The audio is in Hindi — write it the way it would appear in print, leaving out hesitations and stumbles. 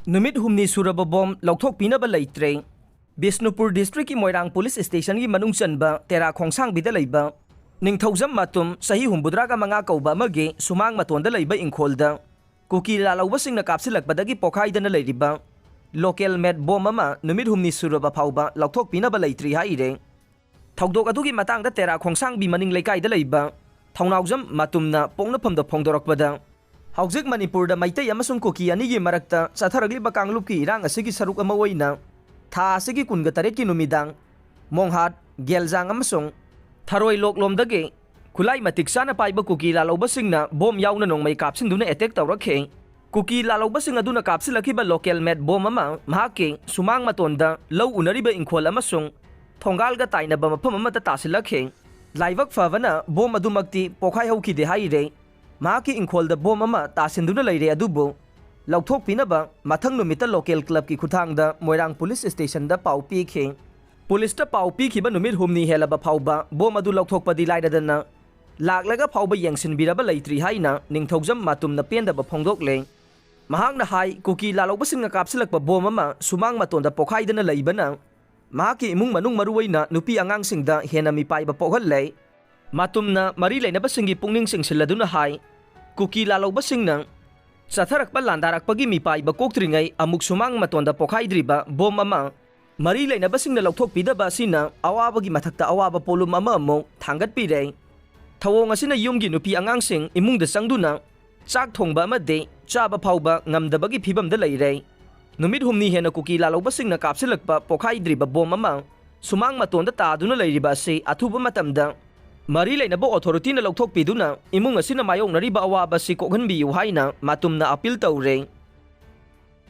नुमित हुमनी सुरब बॉम लौथोकपीनब लेत्रे बिष्णुपुर डिस्ट्रिक्ट की मोइरांग पुलिस स्टेशन की मनुंग चनबा तेरा खोंसांगबीदा लेबा निंगथौजम मातुम सही हुंबुद्रागा मंगा कौबा अमगे सुमांग मतोंदा लेबा इंखोलदा कुकी लालौबसिंगना कापसिलकपदगी पोखाइदना लेरिबा लोकल मेड बॉम अमा नुमित हुमनी सुरब फाउबा लौथोकपीनब लेत्रि हाइरे थौदोक अदुगी मतंगदा तेरा खोंसांगबी मनिंग लेकाइदा लेबा थौनाउजम मातुमना पोंगनफमदा फोंदोरकपदा हौजिक मणिपुर मैतै अमसुंग कुकी अनिगी मरक्ता चथरगलिबा कांगलुपकी इरांग असिगी सरुक अमा ओइना था असिगी कुनगा तरेटकी नुमिदांग मोंगहाट गेलजांग अमसुंग थरोई लोकलोमदगे खुलाई मतिक चाना पाइबा कुकी लालौबसिंगना बॉम याउना नोंगमै कापसिंदुना अटैक तौरखे कुकी लालौबसिंग अदुना कापसिलखिबा लोकल मेड बॉम अमा महाके सुमांग मतोंदा लौ उनरिबा इंखोल अमसुंग थोंगालगा ताइनबा मफम अमता तासिलखे लाइवक फवना बॉम अदुमक्ति पोखाइ हौखिदे हाइरे महाकी इंखोल बॉम अमा तासिंदुना लेरे अदुबो लौथोकपीनबा मथंग नुमिता लोकल क्लब की खुथांगदा मोइरांग पुलिस स्टेशन दा पाउ पीखे पुलिस दा पाउ पीखिबा नुमित हुमनी हेलबा फाउबा बॉम अदु लौथोकपदि लाइदना लाकलगा फाउबा यंगसिनबिरबा लेत्रि हाइना निंगथौजम मातुमना पेंदबा फोंदोकले महांगना हाई कुकी लालौबसिंगना कापसिलकपा बॉम अमा सुमांग मतोंदा पोखाइदना लेइबना महाकी इमुंग मनुंग मरुवैना नुपी आंगांगसिंगदा हेना मिपाइबा पोहल्ले मातुमना मरी लेनबसिंगी पुंगनिंग सिंगसिलदुना हाई कुकी लालौबसिंगना चथरकपा लांदारकपगी मिपाइबा कोक्त्रिङै अमुक सुमांग मतोंदा पोखाइद्रिबा बॉम अमा मरी लेनबसिंगना लौथोकपीदबा असिना अवाबगी मथक्ता अवाबा पोलुम अमा अमुक थांगतपीरे थवोंग असिना युमगी नुपी आंगांगसिंग इमुंगदा चंगदुना चाक थोंबा अमदे चाबा फाउबा ngamdabagi phibamda leire नुमित हुमनी हेना कुकी लालौबसिंगना कापसिलकपा पोखाइद्रिबा बॉम अमा सुमांग मतोंदा तादुना लेरिबा से अथुबा मतमदा मरी लेनबा अथॉरिटीना लौथोकपीदुना इमुंग असिना मायोंगनरिबा अवाबा सि कोगहनबियु हाइना मातुमना अपील तौरे।